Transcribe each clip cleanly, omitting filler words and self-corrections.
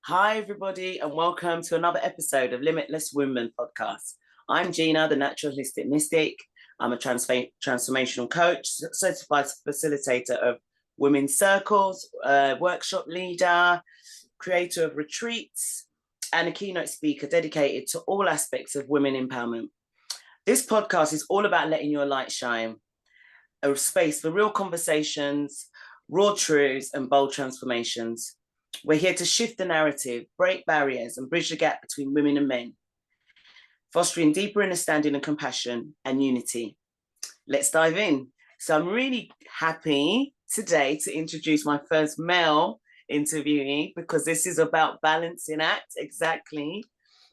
Hi, everybody, and welcome to another episode of Limitless Wombman Podcast. I'm Gina, the Natural Holistic Mystic. I'm a transformational coach, certified facilitator of women's circles, workshop leader, creator of retreats, and a keynote speaker dedicated to all aspects of women empowerment. This podcast is all about letting your light shine, a space for real conversations, raw truths, and bold transformations. We're here to shift the narrative, break barriers, and bridge the gap between women and men, fostering deeper understanding and compassion and unity. Let's dive in. So I'm really happy today to introduce my first male interviewee, because this is about balancing act, exactly.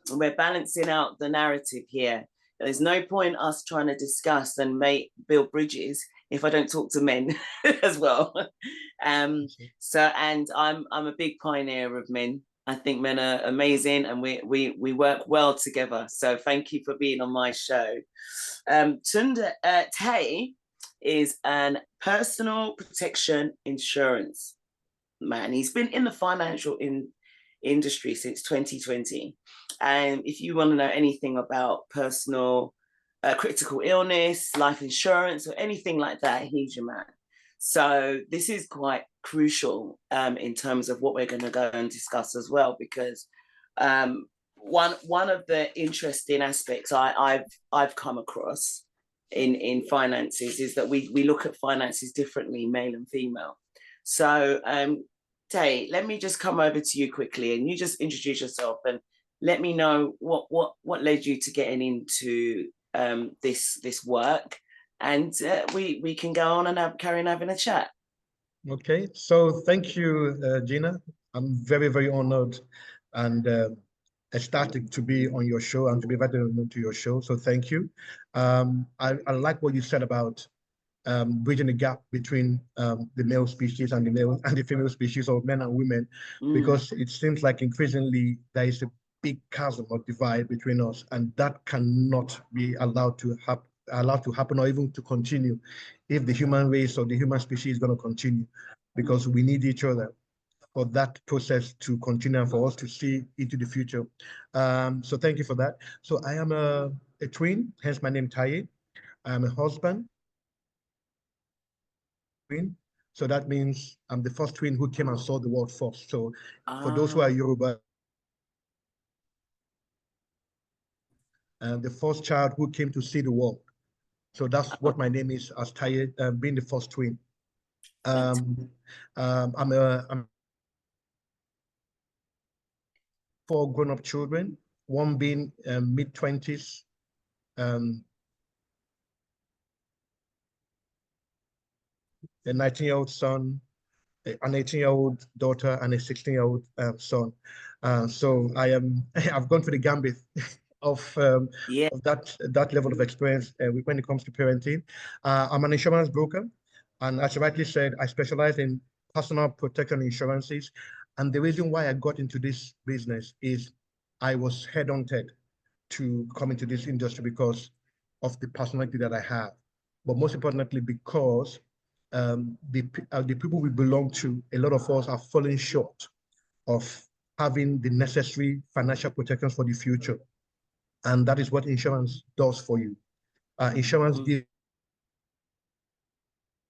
And we're balancing out the narrative here. There's no point us trying to discuss and build bridges if I don't talk to men as well. And I'm a big pioneer of men. I think men are amazing, and we work well together. So thank you for being on my show. Taye is an personal protection insurance man. He's been in the financial industry since 2020. And if you want to know anything about personal critical illness, life insurance, or anything like that, he's your man. So this is quite crucial in terms of what we're going to go and discuss as well, because one of the interesting aspects I've come across in finances is that we look at finances differently, male and female. So Taye, let me just come over to you quickly, and you just introduce yourself and let me know what led you to getting into this work, and we can go on and carry on having a chat. Okay, so thank you, Gina. I'm very, very honored and ecstatic to be on your show and to be invited to your show. So thank you. I like what you said about bridging the gap between the male species and the female species, or men and women, because it seems like increasingly there is a big chasm or divide between us, and that cannot be allowed to happen or even to continue if the human race or the human species is going to continue, because we need each other for that process to continue and for us to see into the future. So thank you for that. So I am a twin, hence my name Taye. I'm a husband. So that means I'm the first twin who came and saw the world first. So for those who are Yoruba, the first child who came to see the world. So that's what my name is, as Taye, being the first twin. I'm four grown-up children, one being mid-20s, a 19-year-old son, an 18-year-old daughter, and a 16-year-old son. So I've gone through the gambit of that level of experience when it comes to parenting. I'm an insurance broker, and as you rightly said, I specialize in personal protection insurances. And the reason why I got into this business is I was headhunted to come into this industry because of the personality that I have, but most importantly, because the people we belong to, a lot of us are falling short of having the necessary financial protections for the future. And that is what insurance does for you. Insurance gives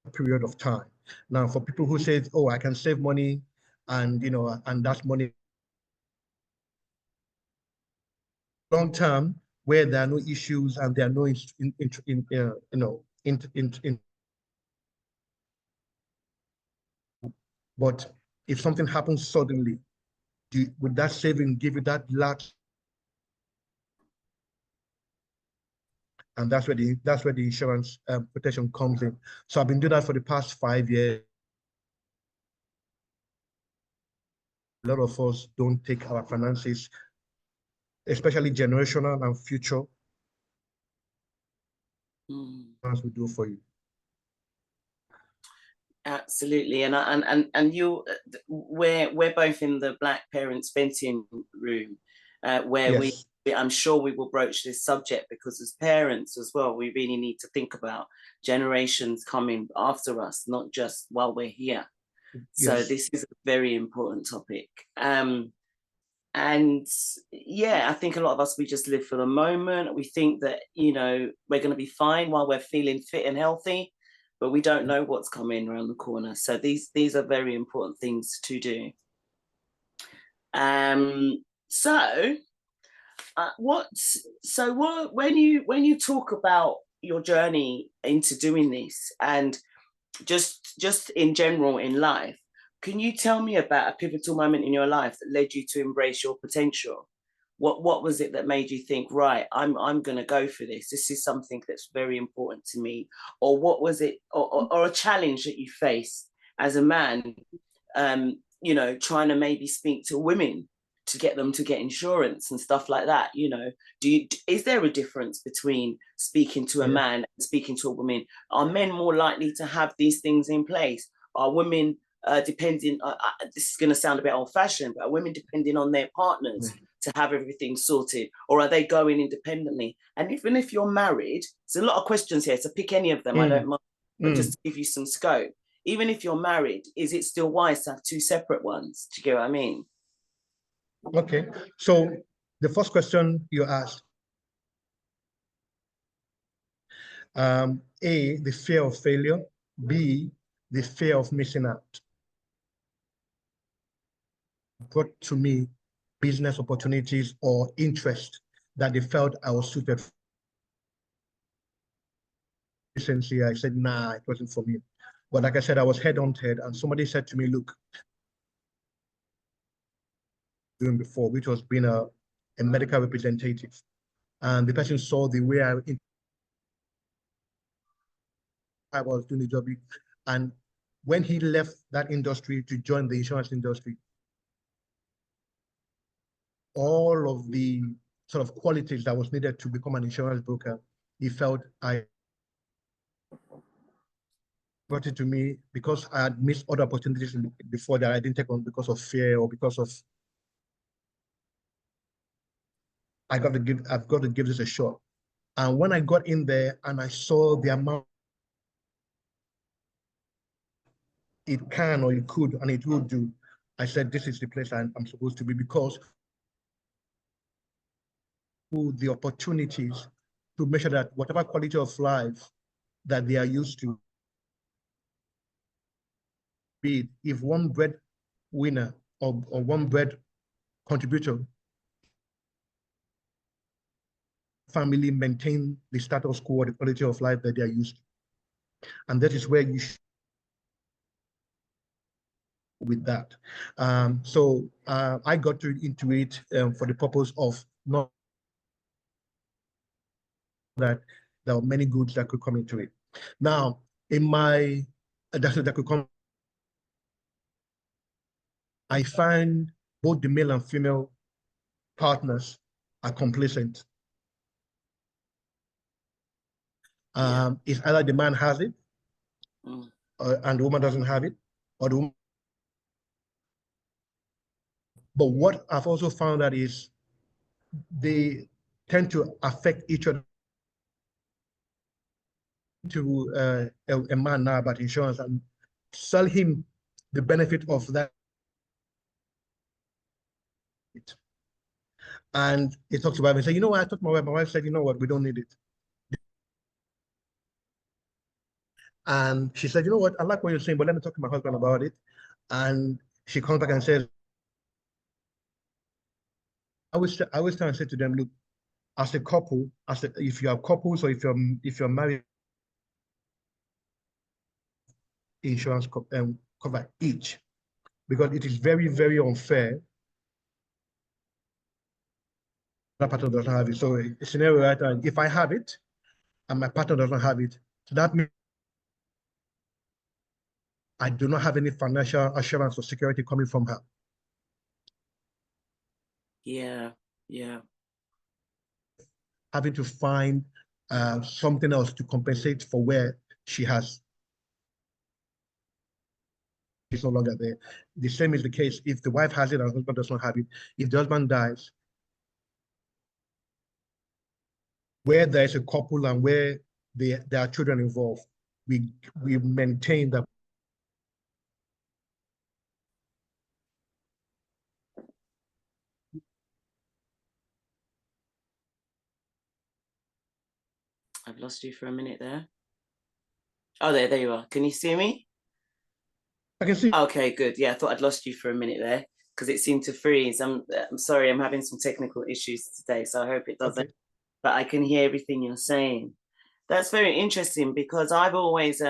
a period of time. Now, for people who say, oh, I can save money and, and that's money long term, where there are no issues and there are no but if something happens suddenly, would that saving give you that large? And that's where the insurance protection comes in. So I've been doing that for the past 5 years. A lot of us don't take our finances, especially generational and future, as we do for you. Absolutely, and you, we're both in the Black Parents Venting Room, where yes. I'm sure we will broach this subject, because as parents as well, we really need to think about generations coming after us, not just while we're here. So yes. This is a very important topic. And yeah, I think a lot of us, we just live for the moment. We think that, you know, we're going to be fine while we're feeling fit and healthy, but we don't know what's coming around the corner. So these are very important things to do. So when you talk about your journey into doing this, and just in general in life, can you tell me about a pivotal moment in your life that led you to embrace your potential? What was it that made you think, right, I'm going to go for this? This is something that's very important to me. Or what was it, or a challenge that you faced as a man, you know, trying to maybe speak to women to get them to get insurance and stuff like that? You know, is there a difference between speaking to a man and speaking to a woman? Are men more likely to have these things in place? Are women depending? This is going to sound a bit old-fashioned, but are women depending on their partners to have everything sorted, or are they going independently? And even if you're married, there's a lot of questions here, so pick any of them. I don't mind, but just to give you some scope. Even if you're married, is it still wise to have two separate ones? Do you get what I mean? Okay, so the first question you asked, A, the fear of failure, B, the fear of missing out, brought to me business opportunities or interest that they felt I was suited for. Recently, I said, nah, it wasn't for me. But like I said, I was head-on-head, and somebody said to me, look, doing before, which was being a medical representative. And the person saw the way I was doing the job. And when he left that industry to join the insurance industry, all of the sort of qualities that was needed to become an insurance broker, he felt I brought it to me because I had missed other opportunities before that I didn't take on because of fear or because of I've got to give this a shot. And when I got in there and I saw the amount it can or it could and it will do, I said, this is the place I'm supposed to be, because the opportunities to measure that whatever quality of life that they are used to, be it if one bread winner or one bread contributor family maintain the status quo, the quality of life that they are used to. And that is where you should with that. I got into it for the purpose of not that there are many goods that could come into it. Now, in my that could come, I find both the male and female partners are complacent. It's either the man has it and the woman doesn't have it, or the woman. But what I've also found that is they tend to affect each other. To a man now about insurance and sell him the benefit of that. And he talks about it and say, you know what, I talked to my wife said, you know what, we don't need it. And she said, you know what, I like what you're saying, but let me talk to my husband about it. And she comes back and says, I always try and say to them, look, as a couple, if you are couples or if you're married, insurance cover each, because it is very, very unfair that partner doesn't have it. So a scenario right now, if I have it and my partner doesn't have it, so that means I do not have any financial assurance or security coming from her. Yeah. Having to find something else to compensate for where she has. She's no longer there. The same is the case if the wife has it and the husband does not have it. If the husband dies, where there is a couple and where there are children involved, we maintain that. I've lost you for a minute there. Oh, there you are. Can you see me? I can see. Okay, good. Yeah, I thought I'd lost you for a minute there because it seemed to freeze. I'm sorry, I'm having some technical issues today, so I hope it doesn't. Okay. But I can hear everything you're saying. That's very interesting because I've always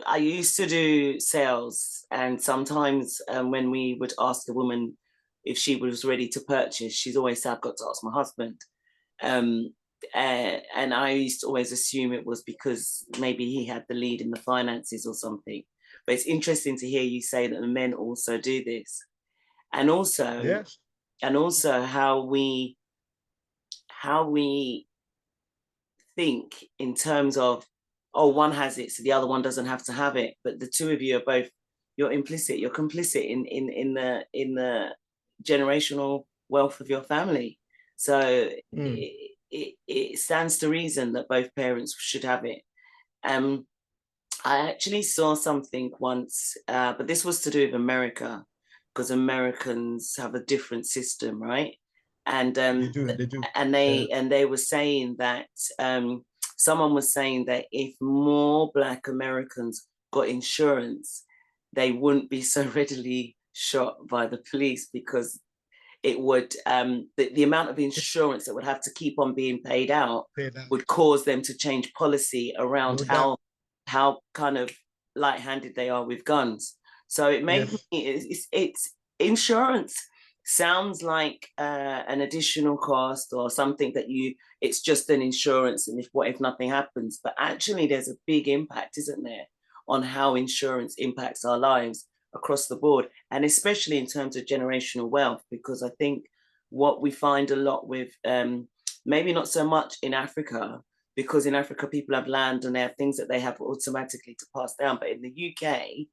I used to do sales, and sometimes when we would ask a woman if she was ready to purchase, she's always said, "I've got to ask my husband." Um, and I used to always assume it was because maybe he had the lead in the finances or something. But it's interesting to hear you say that the men also do this, and also, Yes. and also how we think in terms of, oh, one has it, so the other one doesn't have to have it. But the two of you are both, you're complicit in the generational wealth of your family. So it stands to reason that both parents should have it. I actually saw something once, but this was to do with America, because Americans have a different system, right? And They do. and they were saying that someone was saying that if more Black Americans got insurance, they wouldn't be so readily shot by the police, because it would the amount of insurance that would have to keep on being paid out would cause them to change policy around how kind of light-handed they are with guns. So it made me, it's insurance sounds like an additional cost or something that it's just an insurance, and what if nothing happens? But actually there's a big impact, isn't there, on how insurance impacts our lives across the board, and especially in terms of generational wealth, because I think what we find a lot with maybe not so much in Africa, because in Africa people have land and they have things that they have automatically to pass down, but in the UK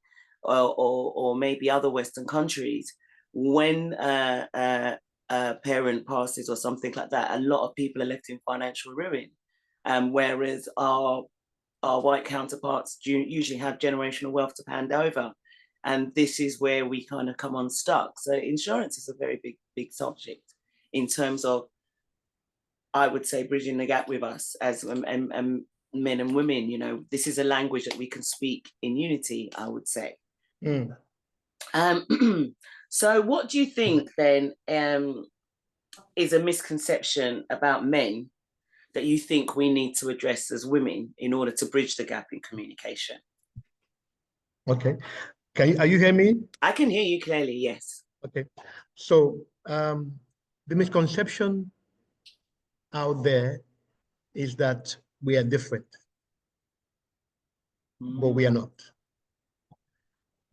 or maybe other Western countries, when a parent passes or something like that, a lot of people are left in financial ruin, whereas our white counterparts usually have generational wealth to hand over. And this is where we kind of come unstuck. So insurance is a very big subject in terms of, I would say, bridging the gap with us as men and women. You know, this is a language that we can speak in unity, I would say. So what do you think then is a misconception about men that you think we need to address as women in order to bridge the gap in communication? Okay. Are you hearing me? I can hear you clearly, yes. Okay. So the misconception out there is that we are different, but we are not.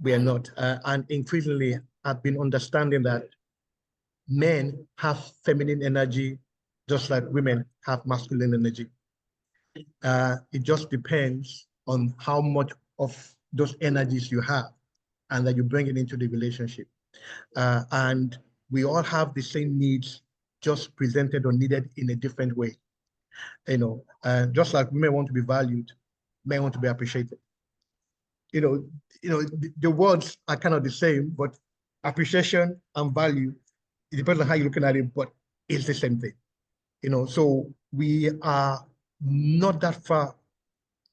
We are not. And increasingly, I've been understanding that men have feminine energy just like women have masculine energy. It just depends on how much of those energies you have and that you bring it into the relationship. And we all have the same needs, just presented or needed in a different way. You know, just like women want to be valued, men want to be appreciated. The words are kind of the same, but appreciation and value, it depends on how you're looking at it, but it's the same thing. So we are not that far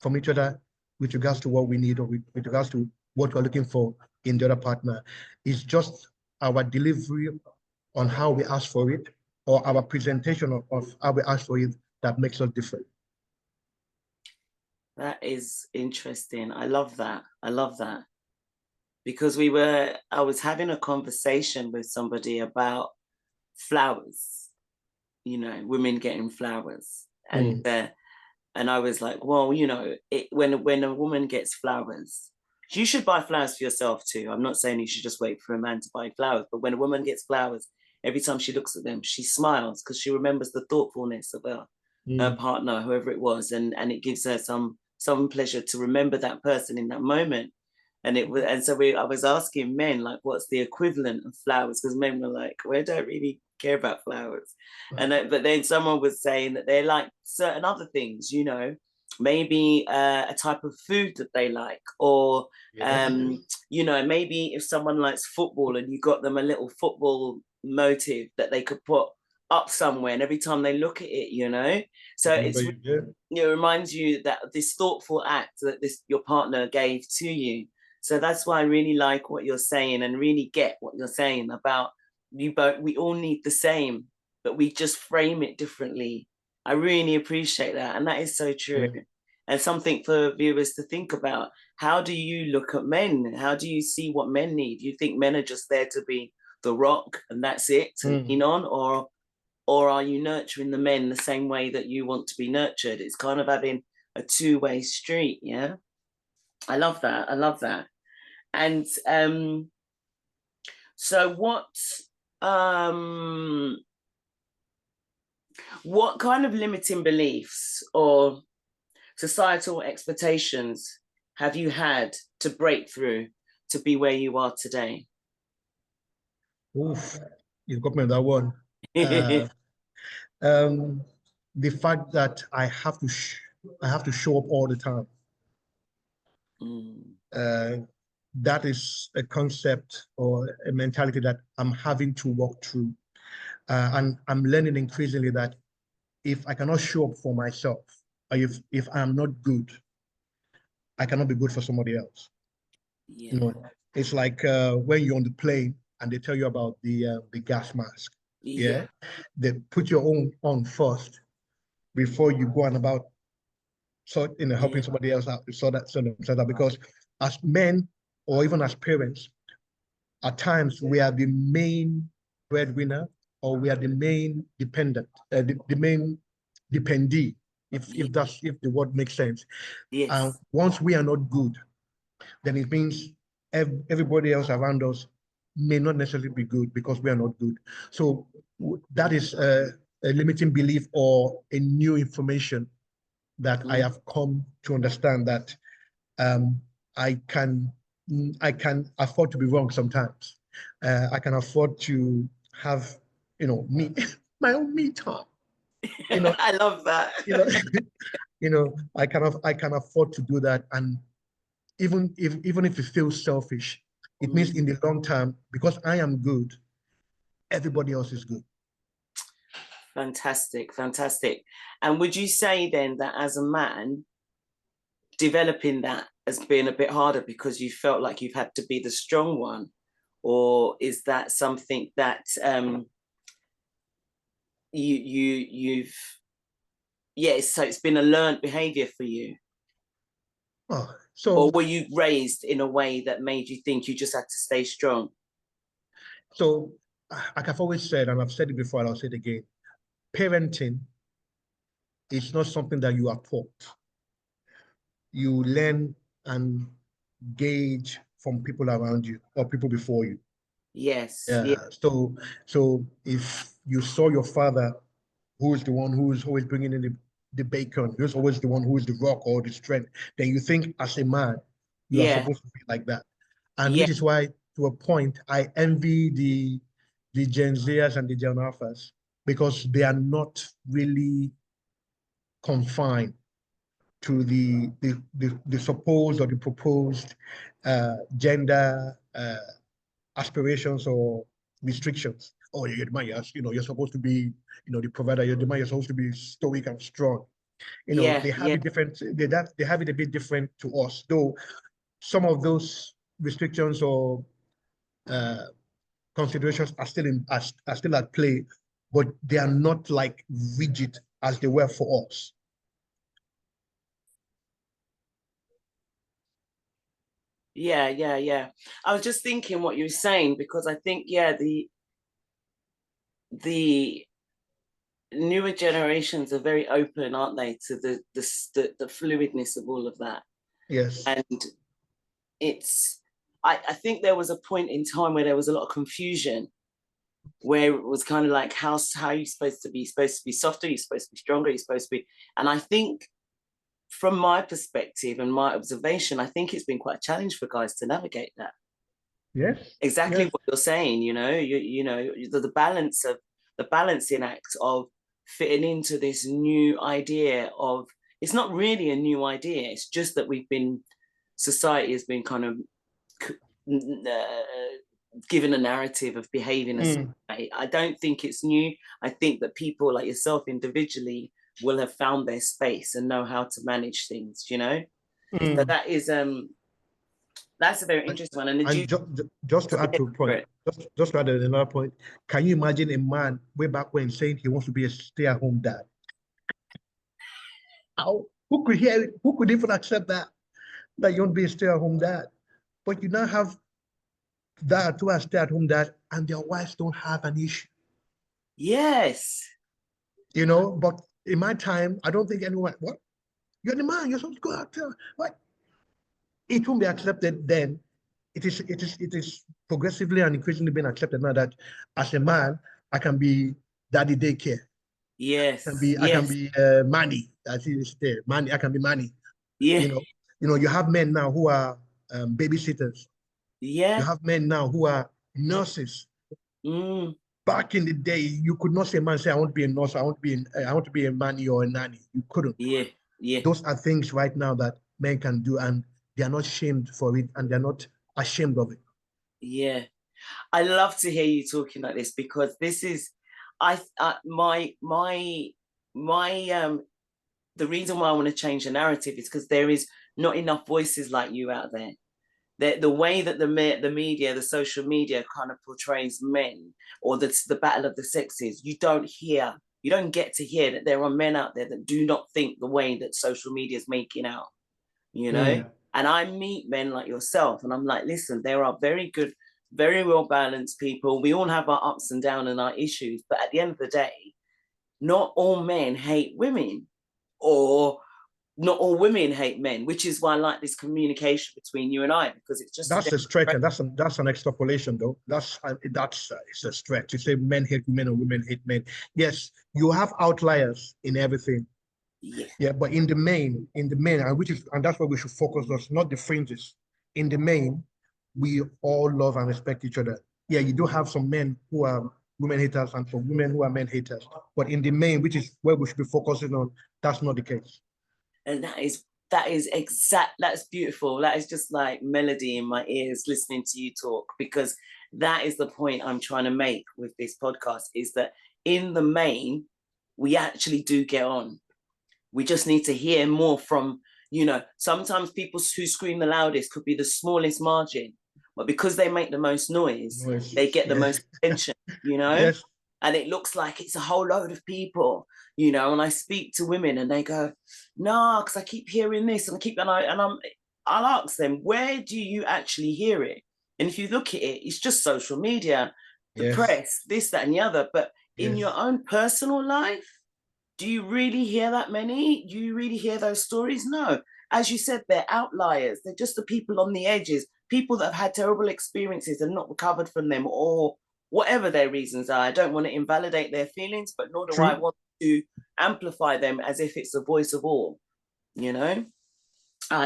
from each other with regards to what we need, or with regards to what we're looking for in the other partner. It's just our delivery on how we ask for it, or our presentation of how we ask for it, that makes us different. That is interesting. I love that. Because I was having a conversation with somebody about flowers, women getting flowers. And I was like, well, when a woman gets flowers, you should buy flowers for yourself too. I'm not saying you should just wait for a man to buy flowers, but when a woman gets flowers, every time she looks at them, she smiles because she remembers the thoughtfulness of her partner, whoever it was, and it gives her some pleasure to remember that person in that moment. And I was asking men, like, what's the equivalent of flowers? Because men were like, well, I don't really care about flowers. But then someone was saying that they like certain other things, maybe a type of food that they like, or maybe if someone likes football and you got them a little football motive that they could put up somewhere, and every time they look at it, so it reminds you that this thoughtful act that your partner gave to you. So that's why I really like what you're saying, and really get what you're saying about you both. We all need the same, but we just frame it differently. I really appreciate that, and that is so true. Yeah. And something for viewers to think about. How do you look at men? How do you see what men need? You think men are just there to be the rock and that's it, and lean on, or are you nurturing the men the same way that you want to be nurtured? It's kind of having a two-way street, yeah? I love that. And so what kind of limiting beliefs or societal expectations have you had to break through to be where you are today? Oof, you've got me on that one. The fact that I have to show up all the time. That is a concept or a mentality that I'm having to walk through. And I'm learning increasingly that if I cannot show up for myself, or if I'm not good, I cannot be good for somebody else. Yeah. It's like when you're on the plane and they tell you about the gas mask. Yeah. They put your own on first before you go on about helping somebody else out, so themselves out. Because as men, or even as parents, at times we are the main breadwinner, or we are the main dependent, the main dependee, if the word makes sense. Yes. Once we are not good, then it means everybody else around us may not necessarily be good because we are not good. So that is a limiting belief or a new information that I have come to understand, that I can afford to be wrong sometimes. I can afford to have, me, my own me time. I love that. I can afford to do that, and even if it feels selfish, it means in the long term, because I am good, everybody else is good. Fantastic. And would you say then that as a man, developing that has been a bit harder because you felt like you've had to be the strong one? Or is that something that you've so it's been a learned behavior for you? Or were you raised in a way that made you think you just had to stay strong? So, like I've always said, and I've said it before and I'll say it again, parenting is not something that you are taught. You learn and gauge from people around you or people before you. Yes. So if you saw your father, who is the one who is always bringing in the bacon, who's always the one who is the rock or the strength, then you think as a man, you are supposed to be like that. And which is why, to a point, I envy the Gen Zers and the Gen Alphas, because they are not really confined to the supposed or the proposed gender aspirations or restrictions. Oh, you're the man, you're supposed to be, the provider. You're the man, you're supposed to be stoic and strong. They have it different. They have it a bit different to us, though. Some of those restrictions or considerations are still at play, but they are not like rigid as they were for us. Yeah. I was just thinking what you were saying, because I think, the newer generations are very open, aren't they, to the fluidness of all of that. Yes. And I think there was a point in time where there was a lot of confusion, where it was kind of like, how are you supposed to be? You're supposed to be softer, you're supposed to be stronger, you're supposed to be. And I think, from my perspective and my observation, I think it's been quite a challenge for guys to navigate that. Yes. Exactly what you're saying, the balancing act of fitting into this new idea of, it's not really a new idea, it's just that society has been kind of given a narrative of behaving a certain I don't think it's new. I think that people like yourself individually will have found their space and know how to manage things, you know? So that is that's a very interesting one. And just to add to a point, just to add another point, can you imagine a man way back when saying he wants to be a stay-at-home dad? How? Who could hear it? Who could even accept that you want to be a stay-at-home dad? But you now have dad who are stay-at-home dad and their wives don't have an issue. Yes. You know, but in my time, I don't think anyone, what? You're the man, you're supposed to go out there. What? It won't be accepted then. It is progressively and increasingly being accepted now that as a man, I can be daddy daycare. Yes. I can be Manny. As it is there. Manny, I can be Manny. Yeah. You know, you have men now who are babysitters. Yeah. You have men now who are nurses. Back in the day, you could not say, man, say, I want to be a nurse, I want to be a Manny or a nanny. You couldn't. Yeah. Yeah. Those are things right now that men can do, and they are not shamed for it, and they're not ashamed of it. Yeah. I love to hear you talking like this, because this is the reason why I want to change the narrative is because there is not enough voices like you out there. The way that the media, the social media kind of portrays men, or the battle of the sexes, you don't get to hear that there are men out there that do not think the way that social media is making out, you know? And I meet men like yourself and I'm like, listen, there are very good, very well balanced people. We all have our ups and downs and our issues, but at the end of the day, not all men hate women, or not all women hate men, which is why I like this communication between you and I, because it's just that's a stretch, and that's an extrapolation though. That's it's a stretch to say men hate women or women hate men. Yes, you have outliers in everything. Yeah, but in the main, and that's what we should focus on, not the fringes. In the main, we all love and respect each other. Yeah, you do have some men who are women haters and some women who are men haters, but in the main, which is where we should be focusing on, that's not the case. And that's beautiful. That is just like melody in my ears listening to you talk, because that is the point I'm trying to make with this podcast, is that in the main, we actually do get on. We just need to hear more from, sometimes people who scream the loudest could be the smallest margin, but because they make the most noise, they get the most attention, Yes. And it looks like it's a whole load of people, and I speak to women and they go, no, because I keep hearing this and I'll ask them, where do you actually hear it? And if you look at it, it's just social media, the press, this, that, and the other. But in your own personal life, do you really hear that many? Do you really hear those stories? No. As you said, they're outliers. They're just the people on the edges, people that have had terrible experiences and not recovered from them, or whatever their reasons are. I don't want to invalidate their feelings, but nor do I want to amplify them as if it's the voice of all, I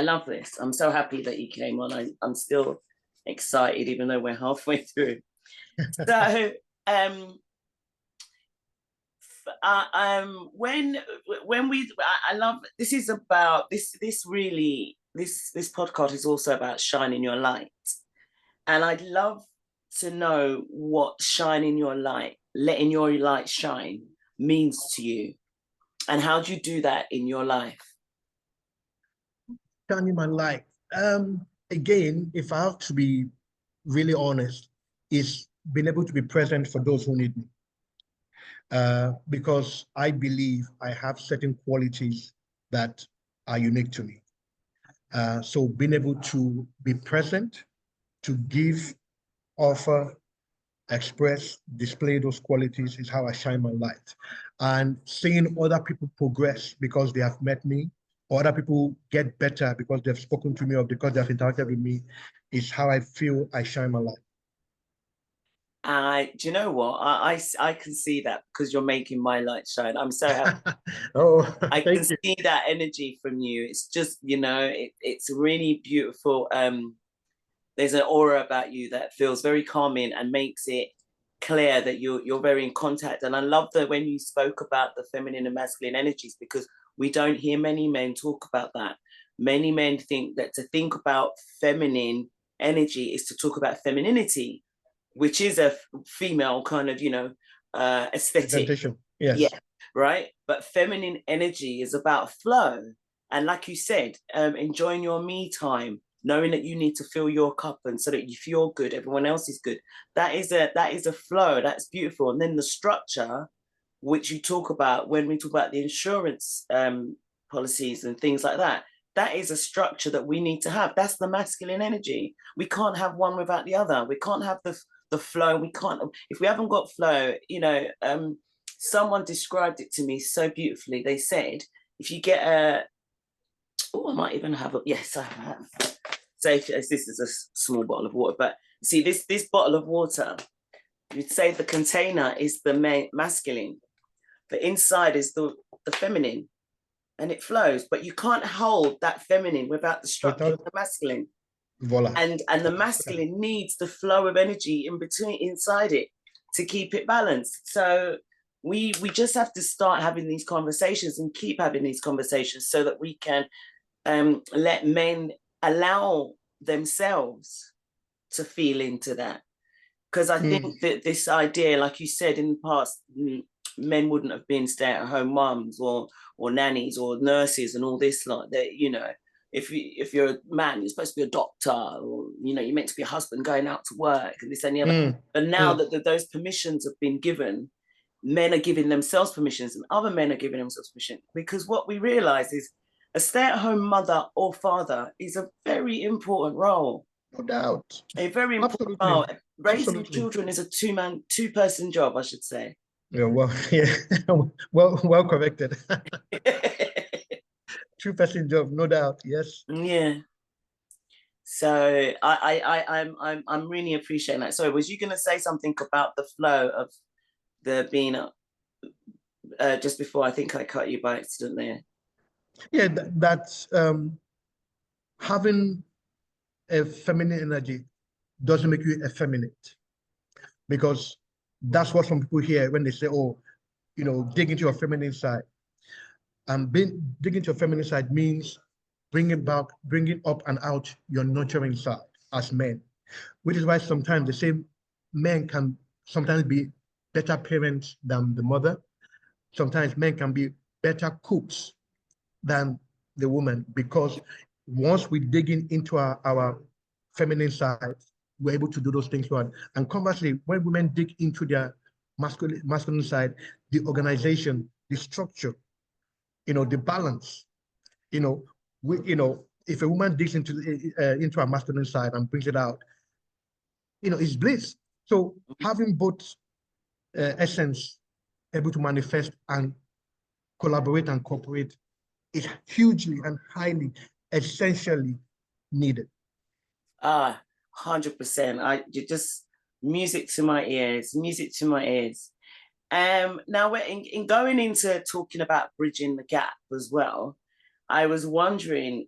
love this. I'm so happy that you came on. I'm still excited, even though we're halfway through. So, I love, this is about this podcast is also about shining your light, and I'd love to know what shining your light, letting your light shine, means to you, and how do you do that in your life? Shining my light, again, if I have to be really honest, is being able to be present for those who need me. Because I believe I have certain qualities that are unique to me. So being able to be present, to give, offer, express, display those qualities is how I shine my light. And seeing other people progress because they have met me, or other people get better because they've spoken to me or because they've interacted with me, is how I feel I shine my light. Do you know what? I can see that, because you're making my light shine. I'm so happy. I can see that energy from you. It's just, it's really beautiful. There's an aura about you that feels very calming and makes it clear that you're very in contact. And I love that when you spoke about the feminine and masculine energies, because we don't hear many men talk about that. Many men think that to think about feminine energy is to talk about femininity, which is a female kind of, aesthetic. Presentation. Yes. Yeah, right. But feminine energy is about flow. And like you said, enjoying your me time, knowing that you need to fill your cup, and so that you feel good, everyone else is good. That is a flow. That's beautiful. And then the structure, which you talk about when we talk about the insurance policies and things like that, that is a structure that we need to have. That's the masculine energy. We can't have one without the other. We can't have the flow. We can't, if we haven't got flow, someone described it to me so beautifully. They said, if you get I might even have yes, I have. So if this is a small bottle of water, but see this bottle of water, you'd say the container is the masculine, but inside is the feminine, and it flows. But you can't hold that feminine without the structure of the masculine. Voila. And the masculine needs the flow of energy inside it to keep it balanced. So we just have to start having these conversations and keep having these conversations so that we can let men allow themselves to feel into that. Because I think that this idea, like you said in the past, men wouldn't have been stay-at-home mums or nannies or nurses and all this, like that, if you're a man, you're supposed to be a doctor, or you're meant to be a husband going out to work and this and the other. But now that those permissions have been given, men are giving themselves permissions and other men are giving themselves permission, because what we realize is a stay-at-home mother or father is a very important role. No doubt. A very important role. Raising children is a two-person job, I should say. Yeah, well corrected. Two-person job, no doubt. Yes. Yeah. So I'm really appreciating that. So was you going to say something about the flow of the being just before? I think I cut you by accident there. Yeah, that's having a feminine energy doesn't make you effeminate, because that's what some people hear when they say, oh, dig into your feminine side. And digging into your feminine side means bringing up and out your nurturing side as men, which is why sometimes they say men can sometimes be better parents than the mother. Sometimes men can be better cooks than the woman, because once we dig into our feminine side, we're able to do those things well. And conversely, when women dig into their masculine side, the organization, the structure, the balance, if a woman digs into her masculine side and brings it out, it's bliss. So having both essence able to manifest and collaborate and cooperate is hugely and highly, essentially needed. 100%. You just music to my ears. Now we're in going into talking about bridging the gap as well. I was wondering,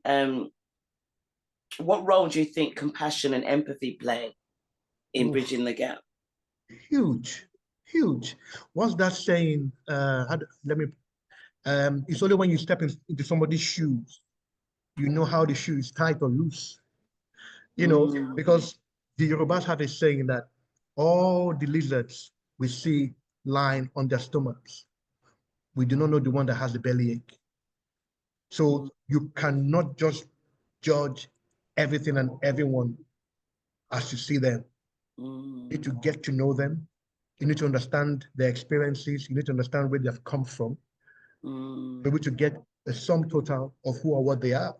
what role do you think compassion and empathy play in bridging the gap? Huge. What's that saying? It's only when you step into somebody's shoes, you know how the shoe is tight or loose. Because the Yorubas have a saying that all the lizards we see lying on their stomachs, we do not know the one that has the bellyache. So you cannot just judge everything and everyone as you see them. You need to get to know them. You need to understand their experiences. You need to understand where they've come from. Be able to get a sum total of who or what they are.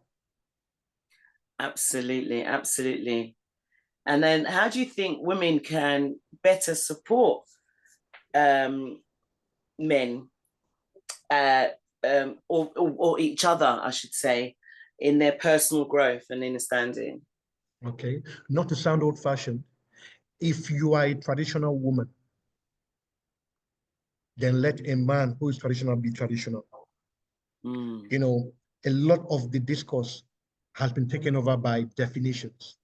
Absolutely. And then how do you think women can better support men or each other, I should say, in their personal growth and understanding? Okay, not to sound old-fashioned, if you are a traditional woman, then let a man who is traditional be traditional. A lot of the discourse has been taken over by definitions.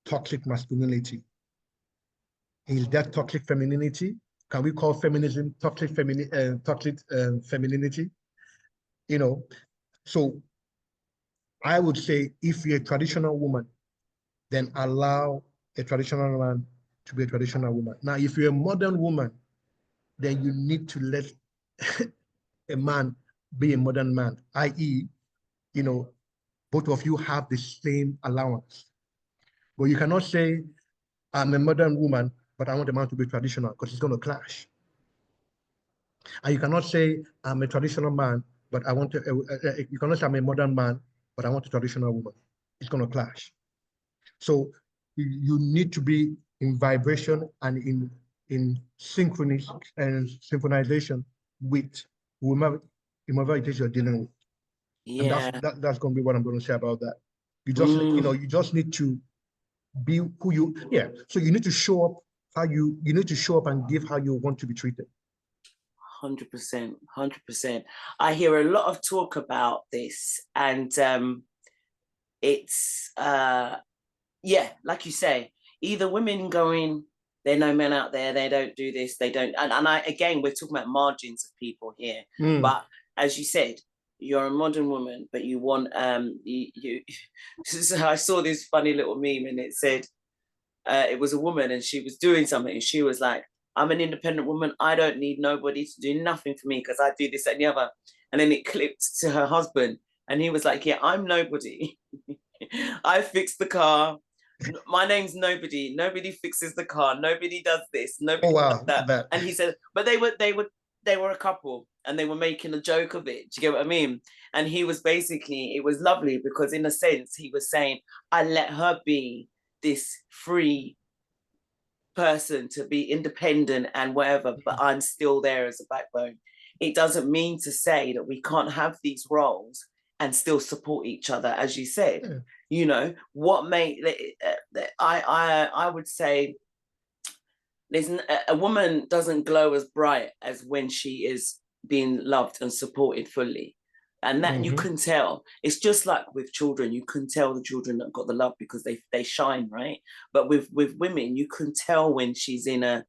Toxic masculinity. Is that toxic femininity? Can we call feminism toxic femininity? So I would say if you're a traditional woman, then allow a traditional man to be a traditional woman. Now, if you're a modern woman, then you need to let a man be a modern man, i.e., both of you have the same allowance. But you cannot say, I'm a modern woman, but I want a man to be traditional, because it's going to clash. And you cannot say, I'm a traditional man, but I want to, you cannot say I'm a modern man, but I want a traditional woman. It's going to clash. So you need to be in vibration and in synchronization with whomever it is you're dealing with. Yeah. And that's going to be what I'm going to say about that. You just, you just need to be who you, So you need to show up you need to show up and give how you want to be treated. 100%, 100%. I hear a lot of talk about this, and it's like you say, either women going, there are no men out there, they don't do this, they don't, and again, we're talking about margins of people here, but as you said, you're a modern woman, but you want you so I saw this funny little meme, and it said it was a woman and she was doing something, and she was like, I'm an independent woman, I don't need nobody to do nothing for me because I do this and the other. And then it clipped to her husband, and he was like, yeah, I'm nobody. I fixed the car. My name's nobody. Nobody fixes the car. Nobody does this. Nobody does that. And he said, but they were a couple, and they were making a joke of it. Do you get what I mean? And he was basically, it was lovely because in a sense he was saying, I let her be this free person to be independent and whatever, but I'm still there as a backbone. It doesn't mean to say that we can't have these roles and still support each other, as you said. What made I would say there's a woman doesn't glow as bright as when she is being loved and supported fully. And that you can tell. It's just like with children, you can tell the children that got the love because they shine, right? But with women, you can tell when she's in a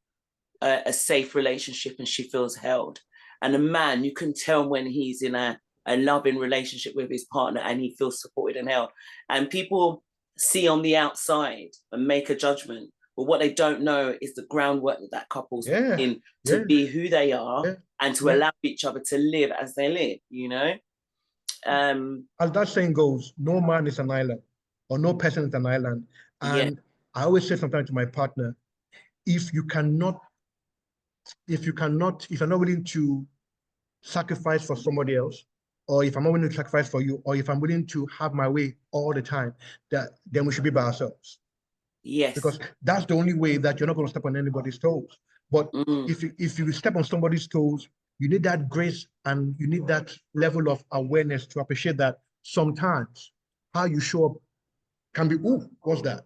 safe relationship and she feels held. And a man, you can tell when he's in a loving relationship with his partner and he feels supported and held. And people see on the outside and make a judgment. But what they don't know is the groundwork that couple's in to be who they are and to allow each other to live as they live, As that saying goes, no man is an island, or no person is an island. And I always say sometimes to my partner, if you're not willing to sacrifice for somebody else, or if I'm not willing to sacrifice for you, or if I'm willing to have my way all the time, then we should be by ourselves. Yes. Because that's the only way that you're not going to step on anybody's toes. But if you step on somebody's toes, you need that grace and you need that level of awareness to appreciate that sometimes how you show up can be, what's that?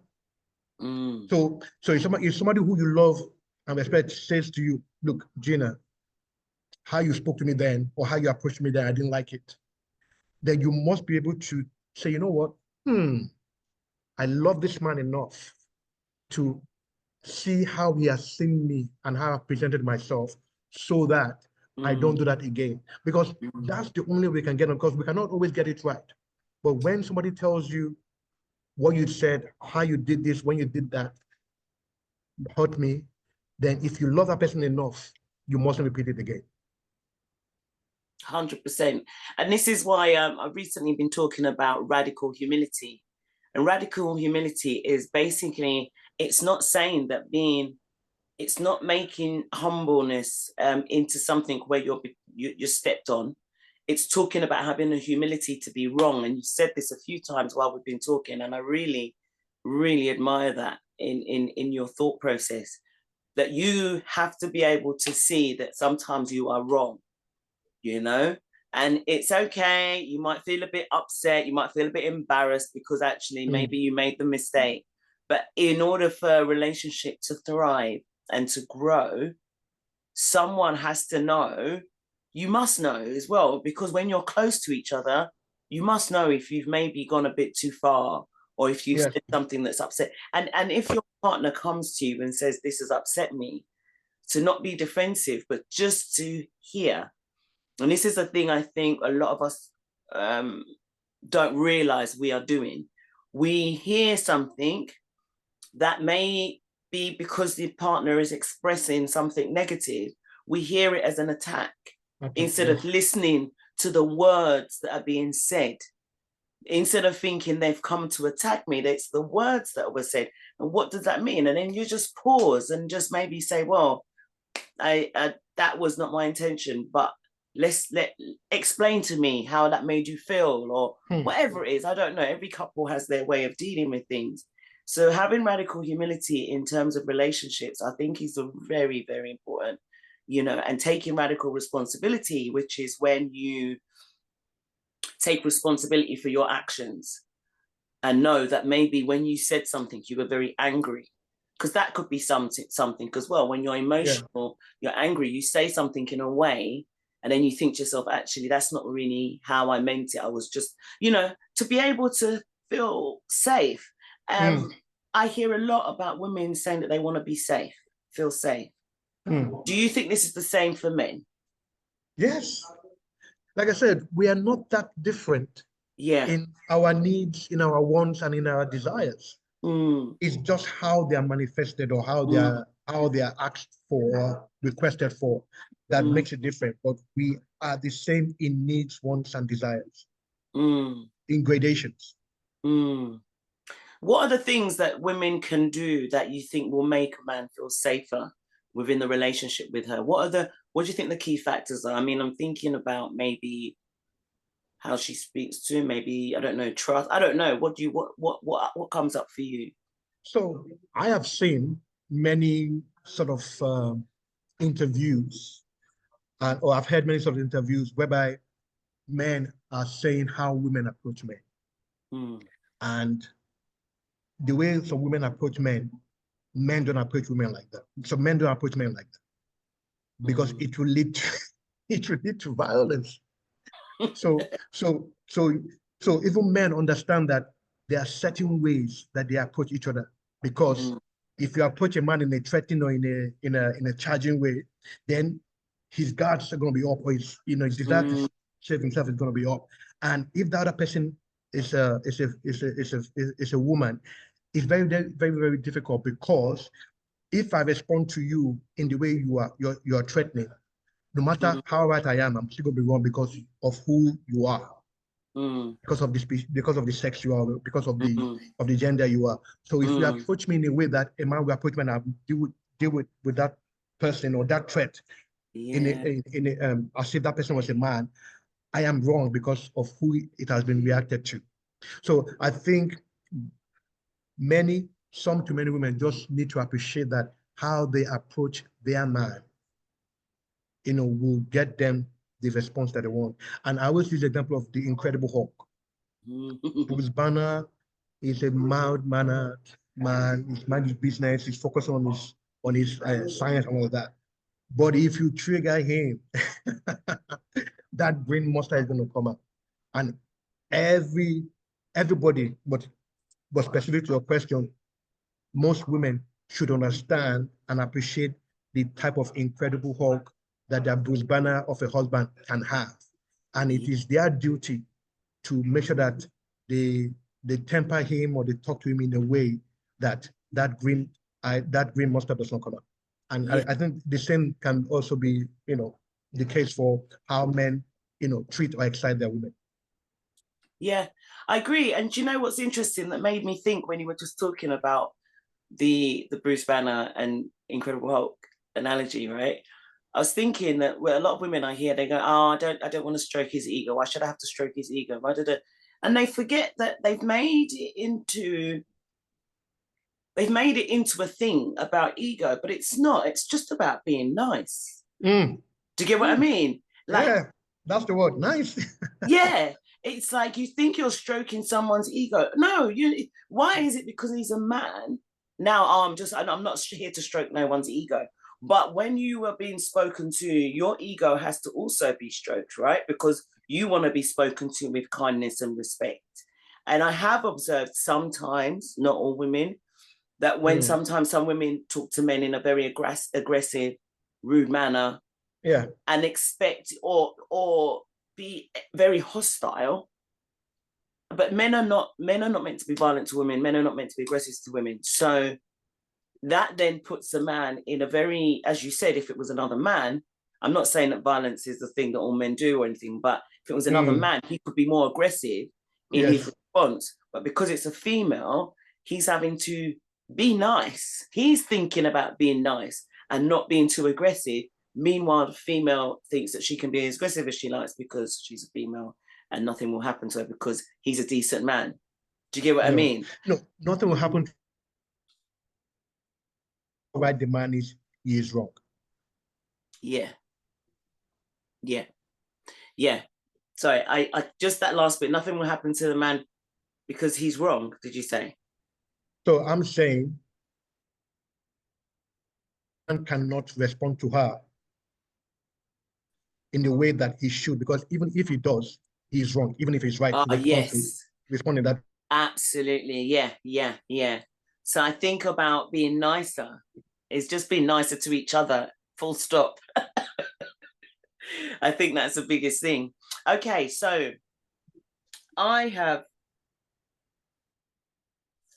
So if somebody who you love and respect says to you, look, Gina, how you spoke to me then, or how you approached me then, I didn't like it. Then you must be able to say, you know what? I love this man enough to see how he has seen me and how I've presented myself so that I don't do that again. Because that's the only way we can get on, because we cannot always get it right. But when somebody tells you what you said, how you did this, when you did that, hurt me, then if you love that person enough, you mustn't repeat it again. 100%. And this is why I've recently been talking about radical humility. And radical humility is basically, it's not saying that it's not making humbleness into something where you're stepped on. It's talking about having the humility to be wrong. And you said this a few times while we've been talking, and I really, really admire that in your thought process, that you have to be able to see that sometimes you are wrong, and it's okay. You might feel a bit upset. You might feel a bit embarrassed because actually maybe you made the mistake. But in order for a relationship to thrive and to grow, someone has to know, you must know as well, because when you're close to each other, you must know if you've maybe gone a bit too far, or if you've said something that's upset. And if your partner comes to you and says, this has upset me, to not be defensive, but just to hear. And this is the thing I think a lot of us don't realize we are doing. We hear something that may be because the partner is expressing something negative, we hear it as an attack instead of listening to the words that are being said. Instead of thinking they've come to attack me, it's the words that were said. And what does that mean? And then you just pause and just maybe say, well, that was not my intention, but explain to me how that made you feel, or whatever it is. I don't know. Every couple has their way of dealing with things. So having radical humility in terms of relationships, I think is very, very important, and taking radical responsibility, which is when you take responsibility for your actions and know that maybe when you said something, you were very angry, because that could be something as well. When you're emotional, you're angry, you say something in a way, and then you think to yourself, actually, that's not really how I meant it. I was just, to be able to feel safe. I hear a lot about women saying that they want to be safe, feel safe. Do you think this is the same for men? Yes. Like I said, we are not that different in our needs, in our wants, and in our desires. It's just how they are manifested, or how they are asked for or requested for, that makes it different. But we are the same in needs, wants, and desires, in gradations. What are the things that women can do that you think will make a man feel safer within the relationship with her? What do you think the key factors are? I mean, I'm thinking about maybe how she speaks to him, maybe, I don't know, trust. I don't know. What comes up for you? So I have seen many sort of interviews, or I've heard many sort of interviews whereby men are saying how women approach men. And the way some women approach men don't approach women like that. So men don't approach men like that, because it will lead to violence. So even men understand that there are certain ways that they approach each other, because if you approach a man in a threatening or in a charging way, then his guards are going to be up, or his desire to save himself is going to be up. And if the other person is a woman, it's very, very, very, very difficult, because if I respond to you in the way you're threatening, no matter how right I am, I'm still going to be wrong because of who you are, because of the sex you are, because of the gender you are. So if you approach me in a way that a man will approach me, and I deal with that person or that threat as if that person was a man, I am wrong because of who it has been reacted to. So I think many women just need to appreciate that how they approach their man, will get them the response that they want. And I always use the example of the Incredible Hulk. Bruce Banner is a mild-mannered man. He's mind his business. He's focused on his science and all of that. But if you trigger him, that brain monster is going to come out. And everybody, but specific to your question, most women should understand and appreciate the type of Incredible Hulk that their Bruce Banner of a husband can have. And it is their duty to make sure that they temper him, or they talk to him in a way that green monster does not come out. And I think the same can also be, the case for how men, treat or excite their women. Yeah, I agree. And do you know what's interesting that made me think when you were just talking about the Bruce Banner and Incredible Hulk analogy, right? I was thinking that a lot of women I hear, they go, oh, I don't want to stroke his ego. Why should I have to stroke his ego? And they forget that they've made it into a thing about ego, but it's not. It's just about being nice. Do you get what I mean? Yeah, that's the word, nice. Yeah. It's like you think you're stroking someone's ego. No, why is it because he's a man? Now, I'm not here to stroke no one's ego. But when you are being spoken to, your ego has to also be stroked, right? Because you want to be spoken to with kindness and respect. And I have observed sometimes, not all women, that when sometimes some women talk to men in a very aggressive, rude manner, and expect or be very hostile. But men are not meant to be violent to women. Men are not meant to be aggressive to women. So that then puts a man in a very, as you said, if it was another man, I'm not saying that violence is the thing that all men do or anything, but if it was another man, he could be more aggressive in his response. But because it's a female, he's having to be nice. He's thinking about being nice and not being too aggressive. Meanwhile, the female thinks that she can be as aggressive as she likes because she's a female and nothing will happen to her because he's a decent man. Do you get what I mean? No, nothing will happen. Right, the man he is wrong. Yeah. Sorry, I just that last bit. Nothing will happen to the man because he's wrong. Did you say? So I'm saying, man cannot respond to her in the way that he should, because even if he does, he's wrong. Even if he's right, respond in that. Absolutely, yeah. So I think about being nicer. It's just being nicer to each other. Full stop. I think that's the biggest thing. Okay, so I have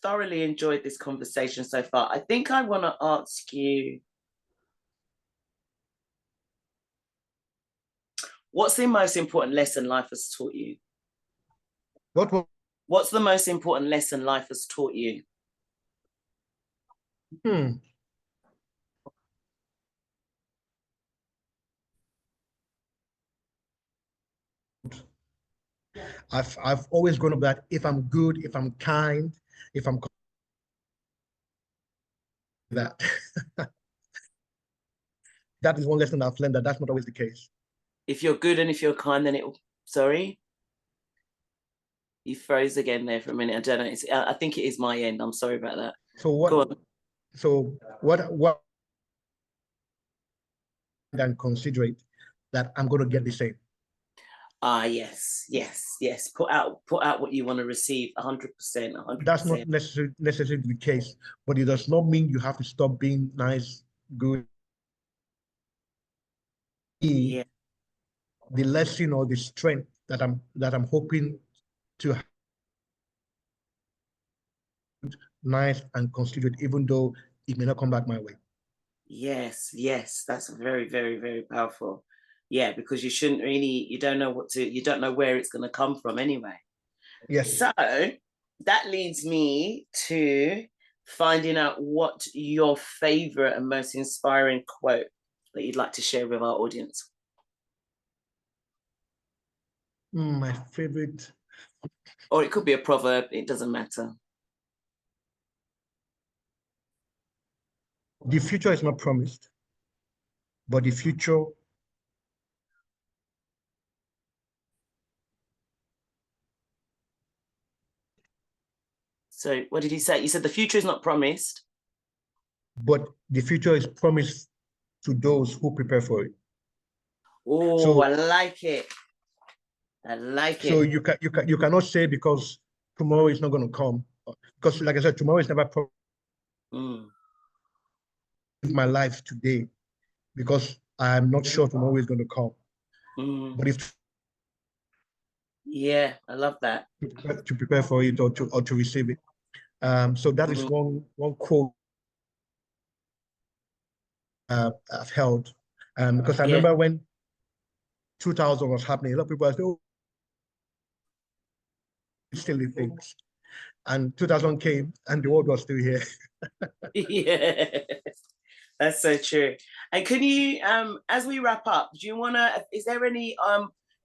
thoroughly enjoyed this conversation so far. I think I want to ask you, what's the most important lesson life has taught you? What's the most important lesson life has taught you? I've always grown up that if I'm good, if I'm kind, if I'm that that is one lesson I've learned, that's not always the case. If you're good and if you're kind, then sorry? You froze again there for a minute. I don't know. I think it is my end. I'm sorry about that. So what and consider it that I'm going to get the same. Yes. Put out what you want to receive. 100%. That's not necessarily the case, but it does not mean you have to stop being nice, good. Yeah. The lesson or the strength that I'm hoping to have, nice and considerate, even though it may not come back my way. Yes, that's very, very, very powerful. Yeah, because you shouldn't really, you don't know where it's going to come from anyway. Yes. So that leads me to finding out what your favorite and most inspiring quote that you'd like to share with our audience. My favorite. Or it could be a proverb, it doesn't matter. The future is not promised, but the future So what did he say? You said the future is not promised, but the future is promised to those who prepare for it. Oh, so, I like it. So you cannot say because tomorrow is not going to come, because like I said, tomorrow is never promised. My life today, because I'm not sure tomorrow is going to come. But if I love that. To prepare for it or to receive it. So that is one quote I've held. Because I remember when 2000 was happening, a lot of people said, "Oh, silly things," and 2000 came, and the world was still here. Yeah, that's so true. And can you, as we wrap up, is there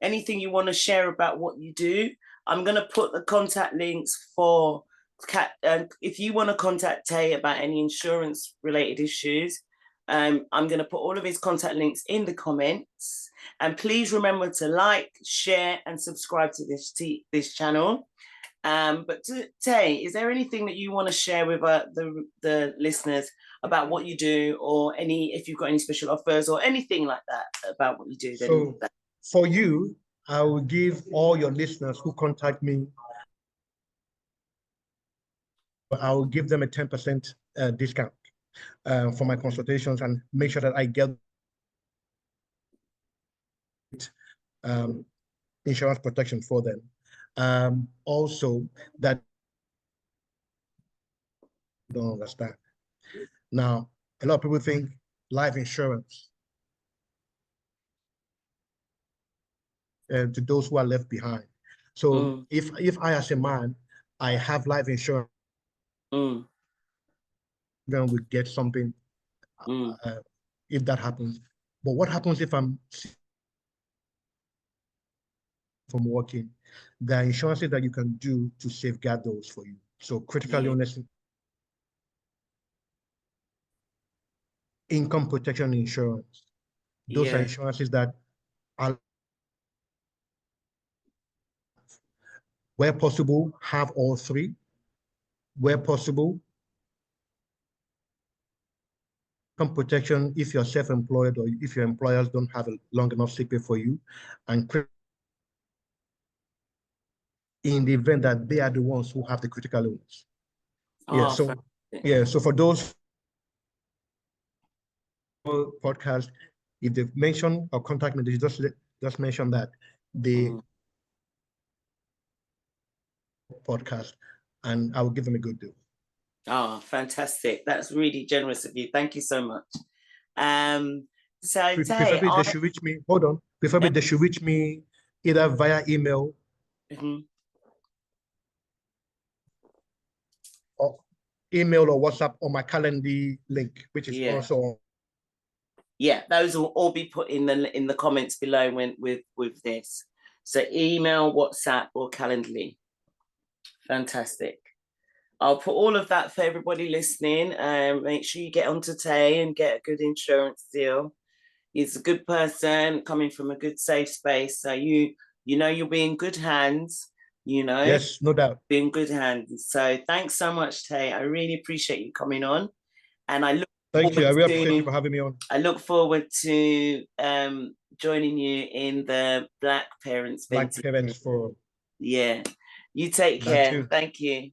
anything you want to share about what you do? I'm going to put the contact links for if you want to contact Taye about any insurance related issues. I'm going to put all of his contact links in the comments, and please remember to like, share, and subscribe to this channel. But Taye, is there anything that you want to share with the listeners about what you do, or if you've got any special offers or anything like that about what you do? So for you, I will give all your listeners who contact me, I will give them a 10% discount for my consultations, and make sure that I get insurance protection for them. Also, that don't understand. Now, a lot of people think life insurance to those who are left behind. So if I, as a man, I have life insurance, then we get something if that happens. But what happens if I'm from working? There are insurances that you can do to safeguard those for you. So critical illness, income protection insurance. Those are insurances that are, where possible, have all three. Where possible, income protection if you're self-employed or if your employers don't have a long enough sick pay for you, and in the event that they are the ones who have the critical illness. So for those podcast, if they mention or contact me, they just mention that the podcast, and I will give them a good deal. Oh, fantastic. That's really generous of you. Thank you so much. So preferably they should reach me. Hold on. Preferably they should reach me either via email or WhatsApp, or my Calendly link, which is also. Yeah, those will all be put in the comments below with this. So email, WhatsApp, or Calendly. Fantastic. I'll put all of that for everybody listening. Make sure you get onto Taye and get a good insurance deal. He's a good person coming from a good safe space. So you know you'll be in good hands, you know. Yes, no doubt. Be in good hands. So thanks so much, Taye. I really appreciate you coming on. And I look Thank you. I really appreciate you for having me on. I look forward to joining you in the Black Parents Forum. Yeah. You take care. Thank you.